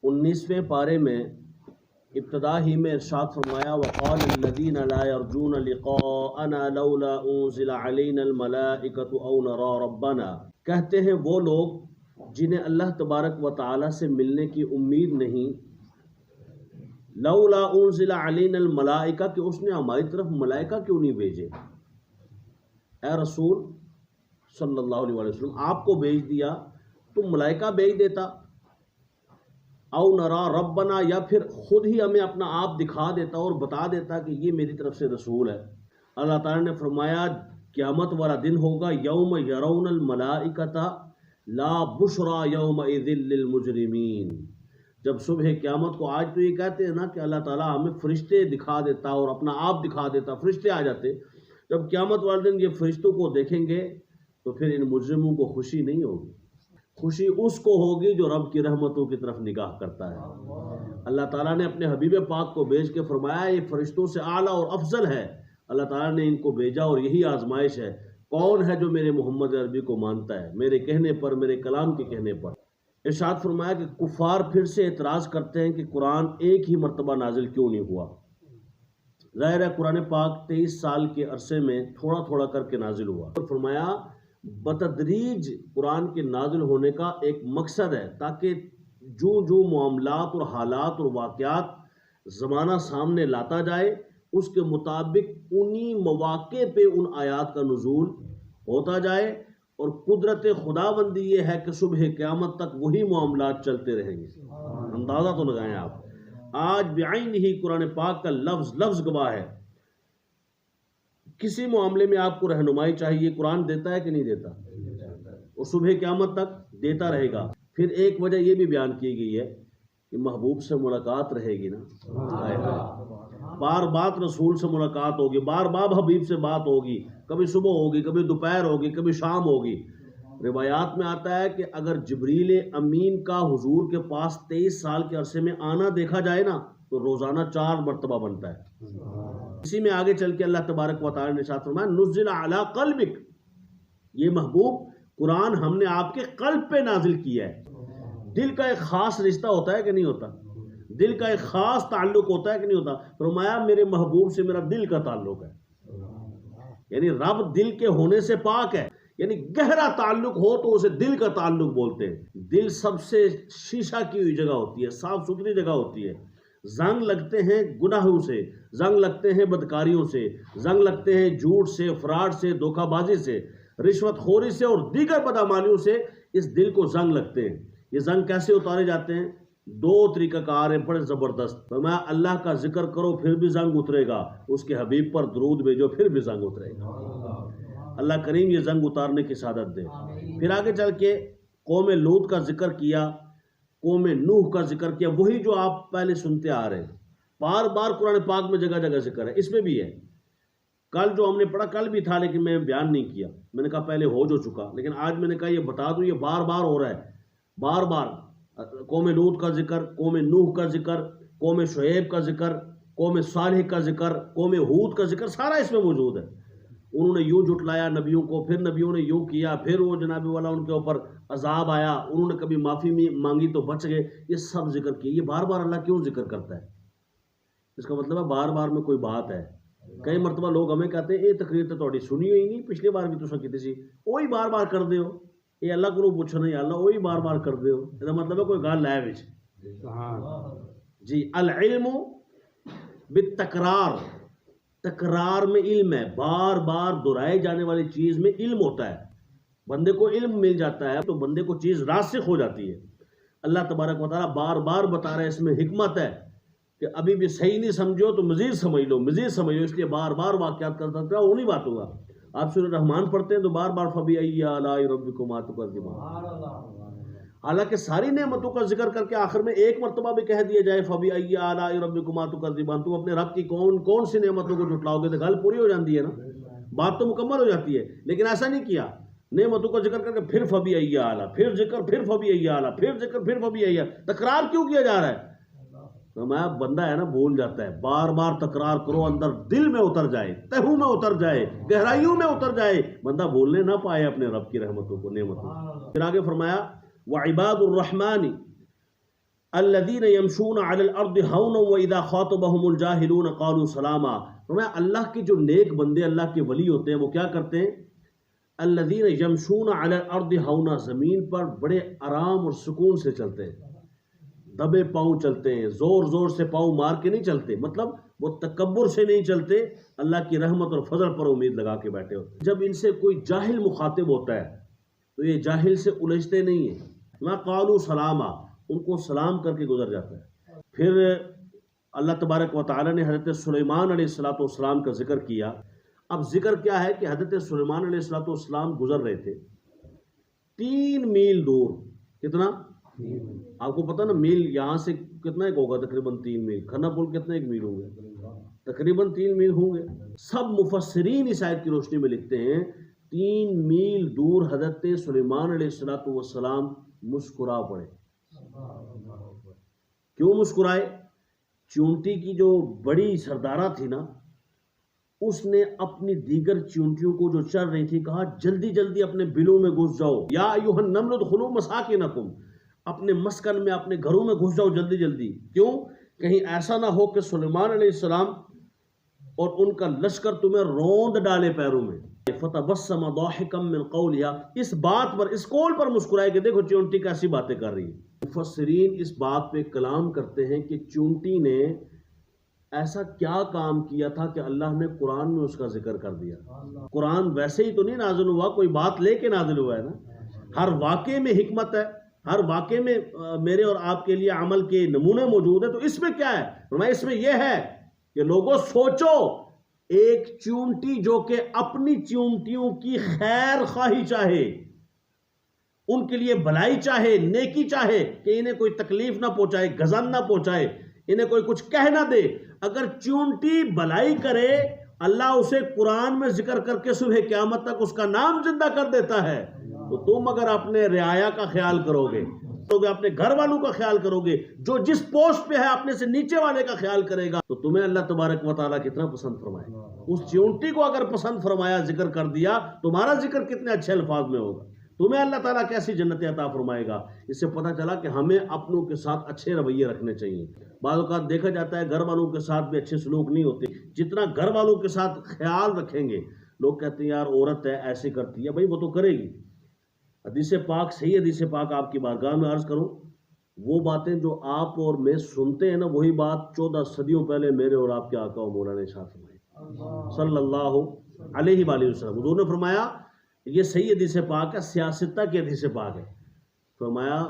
19ویں پارے میں ابتدا ہی میں ارشاد فرمایا وقال الذین لا یرجون لقاءنا لولا انزل علینا الملائکۃ او نرى ربنا، کہتے ہیں وہ لوگ جنہیں اللہ تبارک و تعالی سے ملنے کی امید نہیں، لولا انزل علینا الملائکہ، کہ اس نے ہماری طرف ملائکہ کیوں نہیں بھیجے؟ اے رسول صلی اللہ علیہ وسلم، آپ کو بھیج دیا تو ملائکہ بھیج دیتا، او نرا ربنا، یا پھر خود ہی ہمیں اپنا آپ دکھا دیتا اور بتا دیتا کہ یہ میری طرف سے رسول ہے۔ اللہ تعالیٰ نے فرمایا قیامت والا دن ہوگا، یوم یرون الملائکۃ لا بشرا یومئذ للمجرمین، جب صبح قیامت کو، آج تو یہ کہتے ہیں نا کہ اللہ تعالیٰ ہمیں فرشتے دکھا دیتا اور اپنا آپ دکھا دیتا، فرشتے آ جاتے، جب قیامت والے دن یہ فرشتوں کو دیکھیں گے تو پھر ان مجرموں کو خوشی نہیں ہوگی، خوشی اس کو ہوگی جو رب کی رحمتوں کی طرف نگاہ کرتا ہے۔ اللہ تعالیٰ نے اپنے حبیب پاک کو بھیج کے فرمایا یہ فرشتوں سے اعلیٰ اور افضل ہے، اللہ تعالیٰ نے ان کو بھیجا اور یہی آزمائش ہے، کون ہے جو میرے محمد عربی کو مانتا ہے، میرے کہنے پر، میرے کلام کے کہنے پر۔ ارشاد فرمایا کہ کفار پھر سے اعتراض کرتے ہیں کہ قرآن ایک ہی مرتبہ نازل کیوں نہیں ہوا؟ ظاہر ہے قرآن پاک 23 سال کے عرصے میں تھوڑا تھوڑا کر کے نازل ہوا، فرمایا بتدریج قرآن کے نازل ہونے کا ایک مقصد ہے تاکہ جو معاملات اور حالات اور واقعات زمانہ سامنے لاتا جائے اس کے مطابق انہی مواقع پہ ان آیات کا نزول ہوتا جائے، اور قدرت خداوندی یہ ہے کہ صبح قیامت تک وہی معاملات چلتے رہیں گے۔ اندازہ تو لگائیں آپ، آج بعین ہی قرآن پاک کا لفظ گواہ ہے، کسی معاملے میں آپ کو رہنمائی چاہیے، قرآن دیتا ہے کہ نہیں دیتا؟ اور صبح قیامت تک دیتا رہے گا۔ پھر ایک وجہ یہ بھی بیان کی گئی ہے کہ محبوب سے ملاقات رہے گی نا، بار بار رسول سے ملاقات ہوگی، بار بار حبیب سے بات ہوگی، کبھی صبح ہوگی، کبھی دوپہر ہوگی، کبھی شام ہوگی۔ روایات میں آتا ہے کہ اگر جبریل امین کا حضور کے پاس 23 سال کے عرصے میں آنا دیکھا جائے نا تو روزانہ 4 مرتبہ بنتا ہے۔ اسی میں آگے چل کے اللہ تبارک و تعالی نے ارشاد فرمایا نزل علی قلبک، یہ محبوب قرآن ہم نے آپ کے قلب پہ نازل کیا ہے۔ دل کا ایک خاص رشتہ ہوتا ہے کہ نہیں ہوتا؟ دل کا ایک خاص تعلق ہوتا ہے کہ نہیں ہوتا؟ فرمایا میرے محبوب سے میرا دل کا تعلق ہے، یعنی رب دل کے ہونے سے پاک ہے، یعنی گہرا تعلق ہو تو اسے دل کا تعلق بولتے ہیں۔ دل سب سے شیشہ کی ہوئی جگہ ہوتی ہے، صاف ستھری جگہ ہوتی ہے، زنگ لگتے ہیں گناہوں سے، زنگ لگتے ہیں بدکاریوں سے، زنگ لگتے ہیں جھوٹ سے، فراڈ سے، دھوکہ بازی سے، رشوت خوری سے اور دیگر بدعمالیوں سے، اس دل کو زنگ لگتے ہیں۔ یہ زنگ کیسے اتارے جاتے ہیں؟ 2 طریقہ کار ہیں بڑے زبردست۔ فرمایا اللہ کا ذکر کرو پھر بھی زنگ اترے گا، اس کے حبیب پر درود بھیجو پھر بھی زنگ اترے گا۔ اللہ کریم یہ زنگ اتارنے کی سعادت دے۔ پھر آگے چل کے قوم لوط کا ذکر کیا، قوم نوح کا ذکر کیا، وہی جو آپ پہلے سنتے آ رہے ہیں، بار بار قرآن پاک میں جگہ جگہ ذکر ہے، اس میں بھی ہے۔ کل جو ہم نے پڑھا کل بھی تھا لیکن میں بیان نہیں کیا، میں نے کہا پہلے ہو جو چکا، لیکن آج میں نے کہا یہ بتا دوں، یہ بار بار ہو رہا ہے، بار بار قوم لوط کا ذکر، قوم نوح کا ذکر، قوم شعیب کا ذکر، قوم صالح کا ذکر، قوم ہود کا ذکر، سارا اس میں موجود ہے۔ انہوں نے یوں جھٹلایا نبیوں کو، پھر نبیوں نے یوں کیا، پھر وہ جناب والا ان کے اوپر عذاب آیا، انہوں نے کبھی معافی مانگی تو بچ گئے، یہ سب ذکر کیا۔ یہ بار بار اللہ کیوں ذکر کرتا ہے؟ اس کا مطلب ہے بار بار میں کوئی بات ہے۔ کئی مرتبہ لوگ ہمیں کہتے ہیں یہ تقریر تو تھوڑی سنی ہوئی نہیں، پچھلی بار بھی تو کی سی، وہی بار بار کر دے ہو، یہ اللہ کو پوچھو نہیں، اللہ وہی بار بار کر دے ہو، اس کا مطلب ہے کوئی گال لائے بچ جی۔ العلم بالتکرار، تکرار میں علم ہے، بار بار دہرائے جانے والی چیز میں علم ہوتا ہے، بندے کو علم مل جاتا ہے تو بندے کو چیز راسخ ہو جاتی ہے۔ اللہ تبارک و تعالیٰ بار بار بتا رہا ہے، اس میں حکمت ہے کہ ابھی بھی صحیح نہیں سمجھو تو مزید سمجھ لو، مزید سمجھ لو، اس لیے بار بار واقعات کرتا تھا، انہی باتوں گا۔ آپ سورۃ الرحمن پڑھتے ہیں تو بار بار فَبِأَيِّ آلَاءِ رَبِّكُمَا تُكَذِّبَانِ، حالانکہ ساری نعمتوں کا ذکر کر کے آخر میں ایک مرتبہ بھی کہہ دیا جائے فَبِأَيِّ آلَاءِ رَبِّكُمَا تُكَذِّبَانِ، تم اپنے رب کی کون سی نعمتوں کو جھٹلاؤ گے، تو گل پوری ہو جاتی ہے نا، بات تو مکمل ہو جاتی ہے، لیکن ایسا نہیں کیا، نعمتوں کا ذکر کر کے پھر فَبِأَيِّ آلَاء، پھر ذکر، پھر فَبِأَيِّ آلَاء، پھر ذکر، پھر فَبِأَيِّ آلَاء، تکرار کیوں کیا جا رہا ہے؟ میں بندہ ہے نا بھول جاتا ہے، بار بار تکرار کرو، اندر دل میں اتر جائے، تہوں میں اتر جائے، گہرائیوں میں اتر جائے، بندہ بھولنے نہ پائے اپنے رب کی رحمتوں کو، نعمتوں کو۔ پھر آگے فرمایا وعباد الرحمن الذین یمشون علی الارض ہونا واذا خاطبهم الجاہلون قالوا سلاما. فرمایا اللہ کے جو نیک بندے اللہ کے ولی ہوتے ہیں وہ کیا کرتے ہیں؟ الذین یمشون علی الارض ہونا، زمین پر بڑے آرام اور سکون سے چلتے ہیں، دبے پاؤں چلتے ہیں، زور زور سے پاؤں مار کے نہیں چلتے، مطلب وہ تکبر سے نہیں چلتے، اللہ کی رحمت اور فضل پر امید لگا کے بیٹھے ہوتے. جب ان سے کوئی جاہل مخاطب ہوتا ہے تو یہ جاہل سے الجھتے نہیں ہیں. ما قالوا سلاما، ان کو سلام کر کے گزر جاتا ہے. پھر اللہ تبارک و تعالی نے حضرت سلیمان علیہ السلام کا ذکر کیا. اب ذکر کیا ہے کہ حضرت سلیمان علیہ السلام گزر رہے تھے 3 میل دور. کتنا؟ آپ کو پتہ نا میل یہاں سے کتنا ایک ہوگا؟ تقریباً 3 میل. کھنا پل کتنے ایک میل ہوں گے؟ تقریباً 3 میل ہوں گے. سب مفسرین اس آیت کی روشنی میں لکھتے ہیں 3 میل دور حضرت سلیمان علیہ السلام مسکرا پڑے. کیوں مسکرائے؟ چونٹی کی جو بڑی سردارہ تھی نا، اس نے اپنی دیگر چونٹیوں کو جو چل رہی تھی کہا جلدی جلدی اپنے بلوں میں گھس جاؤ. یا ایھا النمل ادخلوا مساکنکم، اپنے مسکن میں اپنے گھروں میں گھس جاؤ جلدی جلدی. کیوں؟ کہیں ایسا نہ ہو کہ سلیمان علیہ السلام اور ان کا لشکر تمہیں روند ڈالے پیروں میں. فتبسم ضاحکا من قولها، اس بات پر، اس قول پر مسکرائے کہ دیکھو چونٹی کیسی باتیں کر رہی ہے. مفسرین اس بات پہ کلام کرتے ہیں کہ چونٹی نے ایسا کیا کام کیا تھا کہ اللہ نے قرآن میں اس کا ذکر کر دیا. قرآن ویسے ہی تو نہیں نازل ہوا، کوئی بات لے کے نازل ہوا ہے نا. ہر واقعے میں حکمت ہے، ہر واقعے میں میرے اور آپ کے لیے عمل کے نمونے موجود ہیں. تو اس میں کیا ہے؟ فرمایا اس میں یہ ہے کہ لوگوں سوچو، ایک چونٹی جو کہ اپنی چونٹیوں کی خیر خواہی چاہے، ان کے لیے بھلائی چاہے، نیکی چاہے کہ انہیں کوئی تکلیف نہ پہنچائے، غضب نہ پہنچائے، انہیں کوئی کچھ کہہ نہ دے، اگر چونٹی بھلائی کرے اللہ اسے قرآن میں ذکر کر کے صبح قیامت تک اس کا نام زندہ کر دیتا ہے. تو تم اگر اپنے رعایا کا خیال کرو گے، اپنے گھر والوں کا خیال کرو گے، جو جس پوسٹ پہ ہے اپنے سے نیچے والے کا خیال کرے گا، تو تمہیں اللہ تبارک و تعالیٰ کتنا پسند فرمائے. اس چونٹی کو اگر پسند فرمایا، ذکر کر دیا، تمہارا ذکر کتنے اچھے الفاظ میں ہوگا، تمہیں اللہ تعالیٰ کیسی جنت عطا فرمائے گا. اس سے پتہ چلا کہ ہمیں اپنوں کے ساتھ اچھے رویے رکھنے چاہیے. بعض اوقات دیکھا جاتا ہے گھر والوں کے ساتھ بھی اچھے سلوک نہیں ہوتے. جتنا گھر والوں کے ساتھ خیال رکھیں گے، لوگ کہتے ہیں یار عورت ہے ایسے کرتی ہے، بھائی وہ تو کرے گی. حدیث پاک، صحیح حدیث پاک آپ کی بارگاہ میں عرض کروں، وہ باتیں جو آپ اور میں سنتے ہیں نا، وہی بات 14 صدیوں پہلے میرے اور آپ کے آقا و مولانا ارشاد فرمائی صلی اللہ علیہ وآلہ وسلم. حضور نے فرمایا، یہ صحیح حدیث پاک ہے، سیاستہ کی حدیث پاک ہے. فرمایا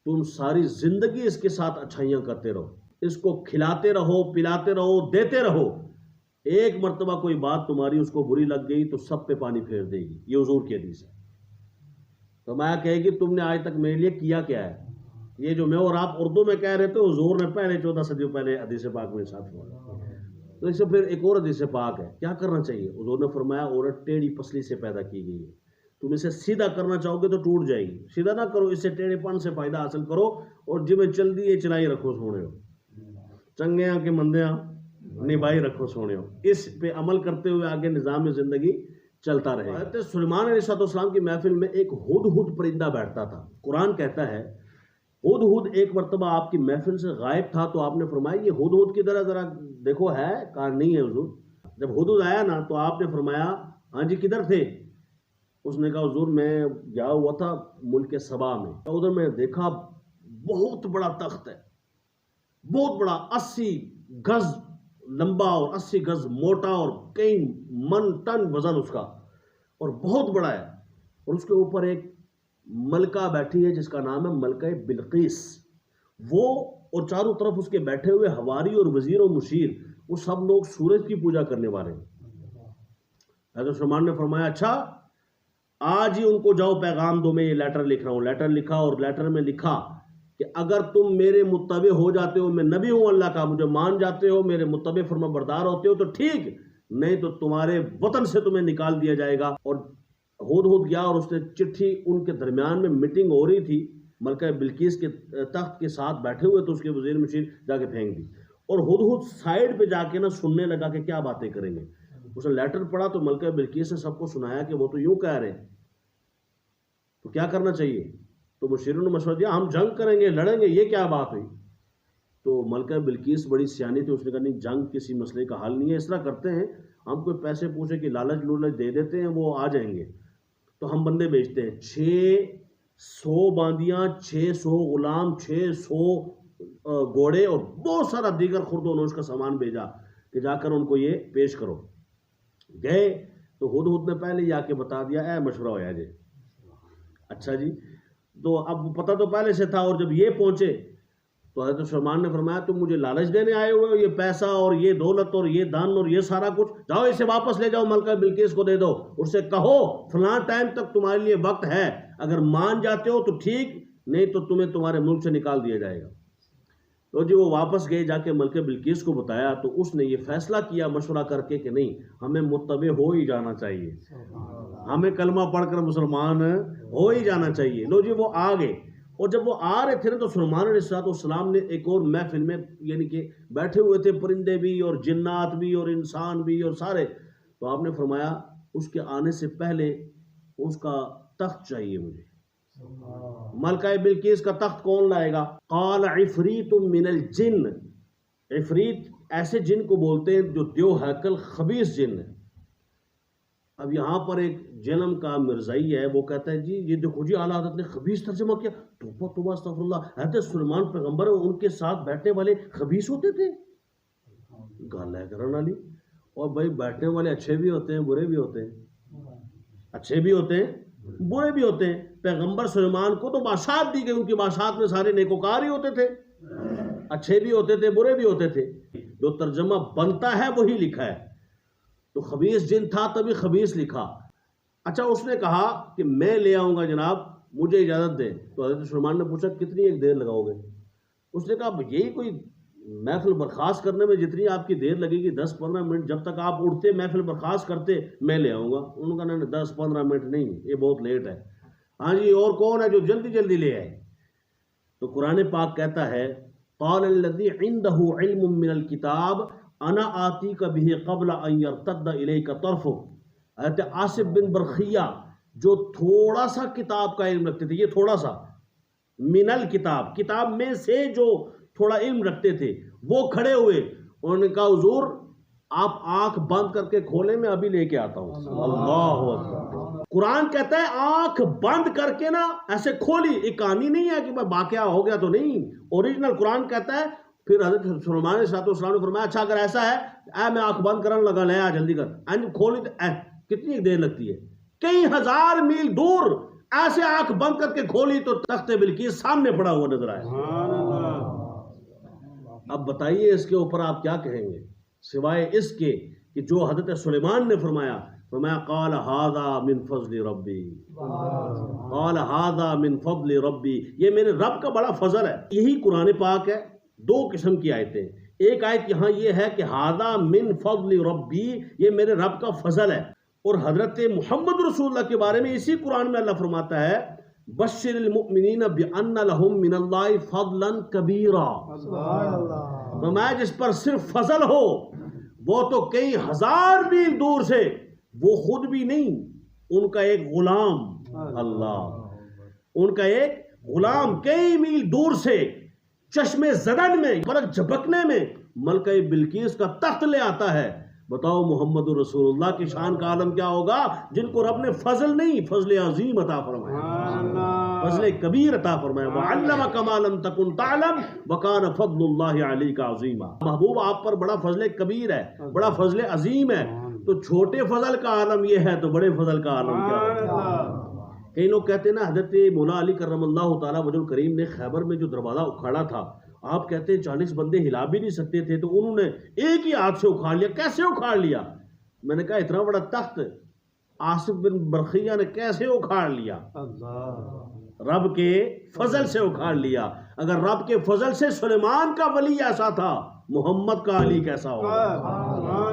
تم ساری زندگی اس کے ساتھ اچھائیاں کرتے رہو، اس کو کھلاتے رہو، پلاتے رہو، دیتے رہو. ایک مرتبہ کوئی بات تمہاری اس کو بری لگ گئی تو سب پہ پانی پھیر دے گی. یہ حضور کی حدیث ہے. فرمایا کہے گی تم نے آج تک میرے لیے کیا کیا ہے؟ یہ جو میں اور آپ اردو میں کہہ رہے تھے، حضور نے پہلے 14 صدیوں پہلے حدیث پاک میں ارشاد فرمایا. تو اس سے پھر ایک اور حدیث پاک ہے، کیا کرنا چاہیے؟ حضور نے فرمایا عورت ٹیڑھی پسلی سے پیدا کی گئی ہے، تم اسے سیدھا کرنا چاہو گے تو ٹوٹ جائے گی. سیدھا نہ کرو، اس سے ٹیڑھے پن سے فائدہ حاصل کرو، اور جی میں چل دی یہ چلائی رکھو سونے ہو، چنگیاں کے مندیاں نبھائی رکھو سونے ہو. اس پہ عمل کرتے ہوئے آگے نظام زندگی چلتا رہے. حضرت سلیمان علیہ السلام کی محفل میں ایک ہدہد پرندہ بیٹھتا تھا. قرآن کہتا ہے ہدہد ایک مرتبہ آپ کی محفل سے غائب تھا، تو آپ نے فرمایا یہ ہدہد کی طرح ذرا دیکھو ہے، کہا نہیں ہے حضور. جب ہدہد آیا نا تو آپ نے فرمایا ہاں جی کدھر تھے؟ اس نے کہا حضور میں گیا ہوا تھا ملک سبا میں، ادھر میں دیکھا بہت بڑا تخت ہے، بہت بڑا، 80 گز لمبا اور 80 گز موٹا اور کئی من ٹن وزن اس کا، اور بہت بڑا ہے. اور اس کے اوپر ایک ملکہ بیٹھی ہے جس کا نام ہے ملکہ بلقیس. وہ اور چاروں طرف اس کے بیٹھے ہوئے حواری اور وزیر و مشیر، وہ سب لوگ سورج کی پوجا کرنے والے ہیں. حضرت سلیمان نے فرمایا اچھا آج ہی ان کو جاؤ پیغام دو، میں یہ لیٹر لکھ رہا ہوں. لیٹر لکھا اور لیٹر میں لکھا کہ اگر تم میرے متبع ہو جاتے ہو، میں نبی ہوں اللہ کا، مجھے مان جاتے ہو، میرے متبع فرما بردار ہوتے ہو تو ٹھیک، نہیں تو تمہارے وطن سے تمہیں نکال دیا جائے گا. اور ہدہد گیا اور اس نے چٹھی، ان کے درمیان میں میٹنگ ہو رہی تھی، ملکہ بلقیس کے تخت کے ساتھ بیٹھے ہوئے تو اس کے وزیر مشیر جا کے پھینک دی. اور ہدہد سائیڈ پہ جا کے نا سننے لگا کہ کیا باتیں کریں گے. اس نے لیٹر پڑھا تو ملکہ بلقیس نے سب کو سنایا کہ وہ تو یوں کہہ رہے ہیں، تو کیا کرنا چاہیے؟ تو مشیروں نے مشورہ دیا ہم جنگ کریں گے، لڑیں گے، یہ کیا بات ہوئی؟ تو ملکہ بلقیس بڑی سیانی تھی، اس نے کہا نہیں، جنگ کسی مسئلے کا حل نہیں ہے، اس طرح کرتے ہیں ہم کوئی پیسے پوچھے کہ لالچ لولچ دے دیتے ہیں، وہ آ جائیں گے، تو ہم بندے بھیجتے ہیں، 600 باندیاں، 600 غلام، 600 گھوڑے اور بہت سارا دیگر خرد و نوش کا سامان بھیجا کہ جا کر ان کو یہ پیش کرو۔ گئے تو ہدہد نے پہلے ہی آ کے بتا دیا اے مشورہ ہویا جی۔ اچھا جی، تو اب پتہ تو پہلے سے تھا، اور جب یہ پہنچے تو حضرت سلیمان نے فرمایا تم مجھے لالچ دینے آئے ہوئے ہو، یہ پیسہ اور یہ دولت اور یہ دھن اور یہ سارا کچھ، جاؤ اسے واپس لے جاؤ، ملکہ بلقیس کو دے دو، اس سے کہو فلاں ٹائم تک تمہارے لیے وقت ہے، اگر مان جاتے ہو تو ٹھیک، نہیں تو تمہیں تمہارے ملک سے نکال دیا جائے گا۔ تو جی وہ واپس گئے، جا کے ملکہ بلقیس کو بتایا تو اس نے یہ فیصلہ کیا مشورہ کر کے کہ نہیں، ہمیں متبع ہو ہی جانا چاہیے، ہمیں کلمہ پڑھ کر مسلمان ہو ہی جانا چاہیے۔ لو جی وہ آ گئے، اور جب وہ آ رہے تھے نا تو سلیمان علیہ السلام نے ایک اور محفل میں، یعنی کہ بیٹھے ہوئے تھے پرندے بھی اور جنات بھی اور انسان بھی اور سارے، تو آپ نے فرمایا اس کے آنے سے پہلے اس کا تخت چاہیے مجھے۔ ملکہ بلقیس کا تخت کون لائے گا؟ قال عفریت من الجن، عفریت ایسے جن کو بولتے ہیں جو دیو ہیکل خبیث جن ہے۔ اب یہاں پر ایک جنم کا مرزائی ہے، وہ کہتا ہے جی یہ دیکھو جی اعلیٰ حضرت نے خبیث ترجمہ کیا، توبہ توبہ استغفر اللہ، حضرت سلیمان پیغمبر ان کے ساتھ بیٹھنے والے خبیث ہوتے تھے؟ گل ہے کرن والی۔ اور بھائی بیٹھنے والے اچھے بھی ہوتے ہیں برے بھی ہوتے ہیں، اچھے بھی ہوتے ہیں برے بھی ہوتے ہیں۔ پیغمبر سلیمان کو تو بادشاہت دی گئی، ان کی بادشاہت میں سارے نیکوکار ہی ہوتے تھے، اچھے بھی ہوتے تھے برے بھی ہوتے تھے، جو ترجمہ بنتا ہے وہی لکھا ہے۔ تو خبیث جن تھا تبھی خبیث لکھا۔ اچھا اس نے کہا کہ میں لے آؤں گا جناب، مجھے اجازت دیں۔ تو حضرت سلیمان نے پوچھا کتنی ایک دیر لگاؤ گے؟ اس نے کہا یہی کوئی محفل برخاست کرنے میں جتنی آپ کی دیر لگے گی 10-15 منٹ، جب تک آپ اٹھتے محفل برخاست کرتے میں لے آؤں گا۔ انہوں نے کہا نہیں 10-15 منٹ نہیں، یہ بہت لیٹ ہے۔ ہاں جی اور کون ہے جو جلدی جلدی لے آئے؟ تو قرآن پاک کہتا ہے قال الذی عنده علم من الکتاب انا آتیک بہ قبل ان یرتد الیک طرفک۔ حضرت آصف بن برخیہ جو تھوڑا سا کتاب کا علم رکھتے تھے، یہ تھوڑا سا من الکتاب، کتاب میں سے جو تھوڑا علم رکھتے تھے، وہ کھڑے ہوئے، انہوں نے کہا حضور آپ آنکھ بند کر کے کھولیں، میں ابھی لے کے آتا ہوں۔ اللہ اکبر۔ قرآن کہتا ہے آنکھ بند کر کے نا ایسے کھولی، ایک کہانی نہیں ہے کہ واقعہ ہو گیا تو نہیں، اوریجنل قرآن کہتا ہے۔ پھر حضرت سلیمان علیہ السلام نے فرمایا اچھا اگر ایسا ہے اے میں آنکھ بند کرنے لگا، لے آ جلدی کر، کھولی تو کتنی دیر لگتی ہے؟ کئی ہزار میل دور ایسے آنکھ بند کر کے کھولی تو تخت بلقیس سامنے پڑا ہوا نظر آیا۔ اب بتائیے اس کے اوپر آپ کیا کہیں گے سوائے اس کے کہ جو حضرت سلیمان نے فرمایا قال هذا من فضل ربی، قال هذا من فضل ربی، یہ میرے رب کا بڑا فضل ہے۔ یہی قرآن پاک ہے، دو قسم کی آیتیں، ایک آیت یہاں یہ ہے کہ هذا من فضل ربی، یہ میرے رب کا فضل ہے، اور حضرت محمد رسول اللہ کے بارے میں اسی قرآن میں اللہ فرماتا ہے بشر المؤمنین بان لهم من اللہ فضلا کبیرا، فرمایا جس پر صرف فضل ہو وہ تو کئی ہزار میل دور سے، وہ خود بھی نہیں، ان کا ایک غلام، اللہ ان کا ایک غلام کئی میل دور سے چشمے زدن میں پلک جھپکنے میں ملکہ بلقیس کا تخت لے آتا ہے۔ بتاؤ محمد رسول اللہ کی شان کا عالم کیا ہوگا جن کو رب نے فضل نہیں فضل عظیم عطا فرمایا، فضل کبیر عطا فرمایا۔ وَعَلَّمَكَ مَا لَمْ تَكُنْ تَعْلَمْ وَكَانَ فَضْلُ اللَّهِ عَلَيْكَ عَظِيمًا۔ محبوب آپ پر بڑا فضل کبیر ہے، بڑا فضل عظیم ہے، تو چھوٹے فضل کا عالم یہ ہے تو بڑے فضل کا عالم کیا ہوگا؟ کئی لوگ کہتے ہیں نا حضرت مولا علی کرم اللہ تعالیٰ وجہ الکریم نے خیبر میں جو دروازہ اکھاڑا تھا، آپ کہتے ہیں 40 بندے ہلا بھی نہیں سکتے تھے تو انہوں نے ایک ہی ہاتھ سے اکھاڑ لیا۔ کیسے اکھاڑ لیا؟ میں نے کہا اتنا بڑا تخت آصف بن برخیہ نے کیسے اکھاڑ لیا؟ رب کے فضل سے اکھاڑ لیا۔ اگر رب کے فضل سے سلیمان کا ولی ایسا تھا، محمد کا علی کیسا ہوگا؟